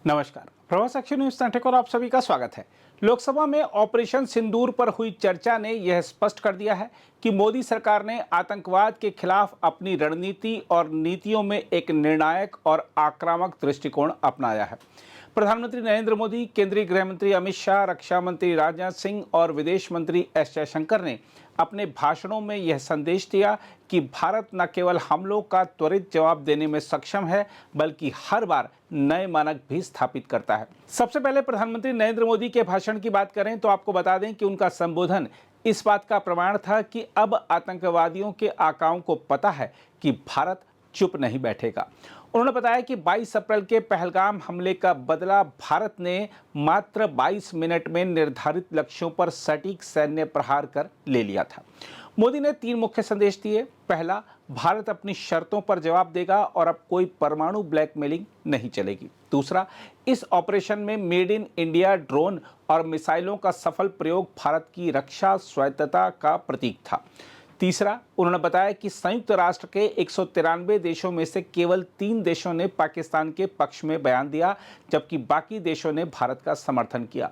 नमस्कार, प्रवास action news नाटक और आप सभी का स्वागत है। लोकसभा में ऑपरेशन सिंदूर पर हुई चर्चा ने यह स्पष्ट कर दिया है कि मोदी सरकार ने आतंकवाद के खिलाफ अपनी रणनीति और नीतियों में एक निर्णायक और आक्रामक दृष्टिकोण अपनाया है। प्रधानमंत्री नरेंद्र मोदी, केंद्रीय गृह मंत्री अमित शाह, रक्षा मंत्री राजनाथ सिंह और विदेश मंत्री एस जयशंकर ने अपने भाषणों में यह संदेश दिया कि भारत न केवल हमलों का त्वरित जवाब देने में सक्षम है, बल्कि हर बार नए मानक भी स्थापित करता है। सबसे पहले प्रधानमंत्री नरेंद्र मोदी के भाषण की बात करें तो आपको बता दें कि उनका संबोधन इस बात का प्रमाण था कि अब आतंकवादियों के आकाओं को पता है कि भारत चुप नहीं बैठेगा। उन्होंने बताया कि 22 अप्रैल के पहलगाम हमले का बदला भारत ने मात्र 22 मिनट में निर्धारित लक्ष्यों पर सटीक सैन्य प्रहार कर ले लिया था। मोदी ने 3 मुख्य संदेश दिए। पहला, भारत अपनी शर्तों पर जवाब देगा और अब कोई परमाणु ब्लैकमेलिंग नहीं चलेगी। दूसरा, इस ऑपरेशन में मेड इन इंडिया ड्रोन और मिसाइलों का सफल प्रयोग भारत की रक्षा स्वायत्तता का प्रतीक था। तीसरा, उन्होंने बताया कि संयुक्त राष्ट्र के 193 देशों में से केवल 3 देशों ने पाकिस्तान के पक्ष में बयान दिया, जबकि बाकी देशों ने भारत का समर्थन किया।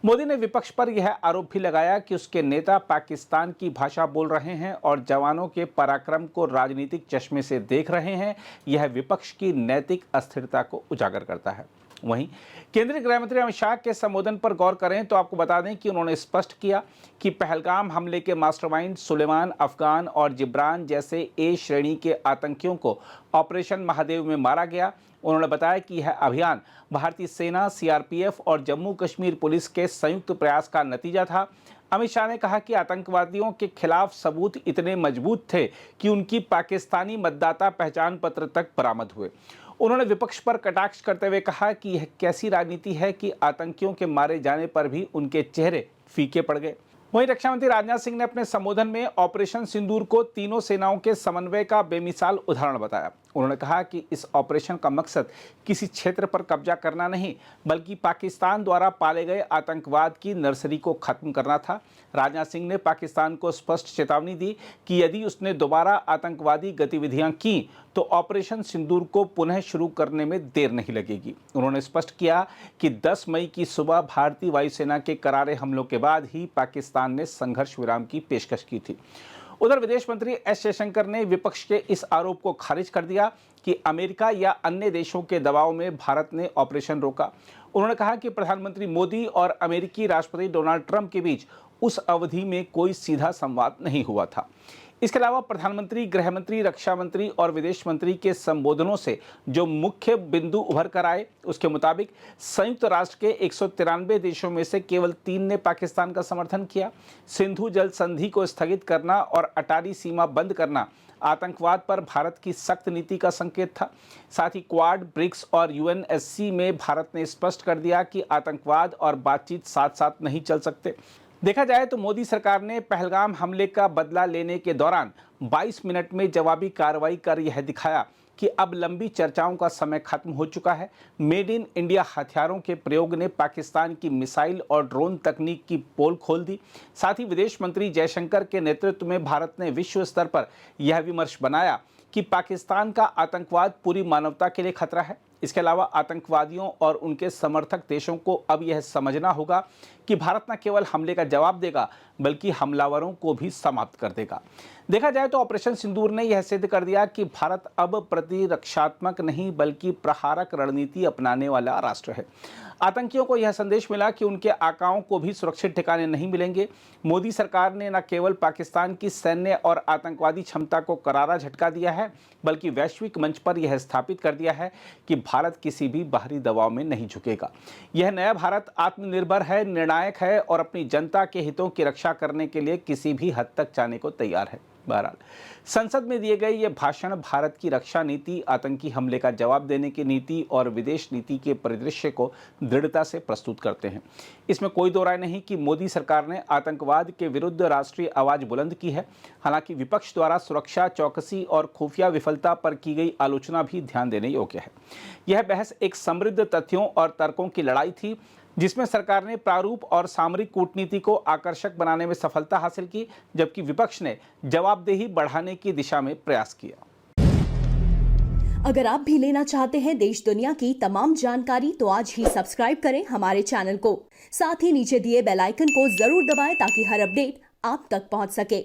मोदी ने विपक्ष पर यह आरोप भी लगाया कि उसके नेता पाकिस्तान की भाषा बोल रहे हैं और जवानों के पराक्रम को राजनीतिक चश्मे से देख रहे हैं। यह विपक्ष की नैतिक अस्थिरता को उजागर करता है। वहीं केंद्रीय गृह मंत्री अमित शाह के संबोधन पर गौर करें तो आपको बता दें कि उन्होंने स्पष्ट किया कि पहलगाम हमले के मास्टरमाइंड सुलेमान अफगान और जिब्रान जैसे ए श्रेणी के आतंकियों को ऑपरेशन महादेव में मारा गया। उन्होंने बताया कि यह अभियान भारतीय सेना, सीआरपीएफ और जम्मू कश्मीर पुलिस के संयुक्त प्रयास का नतीजा था। अमित शाह ने कहा कि आतंकवादियों के खिलाफ सबूत इतने मजबूत थे कि उनकी पाकिस्तानी मतदाता पहचान पत्र तक बरामद हुए। उन्होंने विपक्ष पर कटाक्ष करते हुए कहा कि यह कैसी राजनीति है कि आतंकियों के मारे जाने पर भी उनके चेहरे फीके पड़ गए। वहीं रक्षा मंत्री राजनाथ सिंह ने अपने संबोधन में ऑपरेशन सिंदूर को तीनों सेनाओं के समन्वय का बेमिसाल उदाहरण बताया। उन्होंने कहा कि इस ऑपरेशन का मकसद किसी क्षेत्र पर कब्जा करना नहीं, बल्कि पाकिस्तान द्वारा पाले गए आतंकवाद की नर्सरी को खत्म करना था। राजनाथ सिंह ने पाकिस्तान को स्पष्ट चेतावनी दी कि यदि उसने दोबारा आतंकवादी गतिविधियां की तो ऑपरेशन सिंदूर को पुनः शुरू करने में देर नहीं लगेगी। उन्होंने स्पष्ट किया कि 10 मई की सुबह भारतीय वायुसेना के करारे हमलों के बाद ही पाकिस्तान ने संघर्ष विराम की पेशकश की थी। उधर विदेश मंत्री एस जयशंकर ने विपक्ष के इस आरोप को खारिज कर दिया कि अमेरिका या अन्य देशों के दबाव में भारत ने ऑपरेशन रोका। उन्होंने कहा कि प्रधानमंत्री मोदी और अमेरिकी राष्ट्रपति डोनाल्ड ट्रंप के बीच उस अवधि में कोई सीधा संवाद नहीं हुआ था। इसके अलावा प्रधानमंत्री, गृह मंत्री, रक्षा मंत्री और विदेश मंत्री के संबोधनों से जो मुख्य बिंदु उभर कर आए, उसके मुताबिक संयुक्त राष्ट्र के 193 देशों में से केवल 3 ने पाकिस्तान का समर्थन किया। सिंधु जल संधि को स्थगित करना और अटारी सीमा बंद करना आतंकवाद पर भारत की सख्त नीति का संकेत था। साथ ही क्वाड, ब्रिक्स और यूएनएससी में भारत ने स्पष्ट कर दिया कि आतंकवाद और बातचीत साथ साथ नहीं चल सकते। देखा जाए तो मोदी सरकार ने पहलगाम हमले का बदला लेने के दौरान 22 मिनट में जवाबी कार्रवाई कर यह दिखाया कि अब लंबी चर्चाओं का समय खत्म हो चुका है। मेड इन इंडिया हथियारों के प्रयोग ने पाकिस्तान की मिसाइल और ड्रोन तकनीक की पोल खोल दी। साथ ही विदेश मंत्री जयशंकर के नेतृत्व में भारत ने विश्व स्तर पर यह विमर्श बनाया कि पाकिस्तान का आतंकवाद पूरी मानवता के लिए खतरा है। इसके अलावा आतंकवादियों और उनके समर्थक देशों को अब यह समझना होगा कि भारत न केवल हमले का जवाब देगा, बल्कि हमलावरों को भी समाप्त कर देगा। देखा जाए तो ऑपरेशन सिंदूर ने यह सिद्ध कर दिया कि भारत अब प्रतिरक्षात्मक नहीं, बल्कि प्रहारक रणनीति अपनाने वाला राष्ट्र है। आतंकियों को यह संदेश मिला कि उनके आकाओं को भी सुरक्षित ठिकाने नहीं मिलेंगे। मोदी सरकार ने न केवल पाकिस्तान की सैन्य और आतंकवादी क्षमता को करारा झटका दिया है, बल्कि वैश्विक मंच पर यह स्थापित कर दिया है कि भारत किसी भी बाहरी दबाव में नहीं झुकेगा। यह नया भारत आत्मनिर्भर है, निर्णायक है और अपनी जनता के हितों की रक्षा करने के लिए किसी भी हद तक जाने को तैयार है। बहरहाल, संसद में दिए गए ये भाषण भारत की रक्षा नीति, आतंकी हमले का जवाब देने की नीति और विदेश नीति के परिदृश्य को दृढ़ता से प्रस्तुत करते हैं। इसमें कोई दो राय नहीं कि मोदी सरकार ने आतंकवाद के विरुद्ध राष्ट्रीय आवाज बुलंद की है। हालांकि विपक्ष द्वारा सुरक्षा, चौकसी और खुफिया विफलता पर की गई आलोचना भी ध्यान देने योग्य है। यह बहस एक समृद्ध तथ्यों और तर्कों की लड़ाई थी, जिसमें सरकार ने प्रारूप और सामरिक कूटनीति को आकर्षक बनाने में सफलता हासिल की, जबकि विपक्ष ने जवाबदेही बढ़ाने की दिशा में प्रयास किया। अगर आप भी लेना चाहते हैं देश दुनिया की तमाम जानकारी तो आज ही सब्सक्राइब करें हमारे चैनल को। साथ ही नीचे दिए बेल आइकन को जरूर दबाएं ताकि हर अपडेट आप तक पहुंच सके।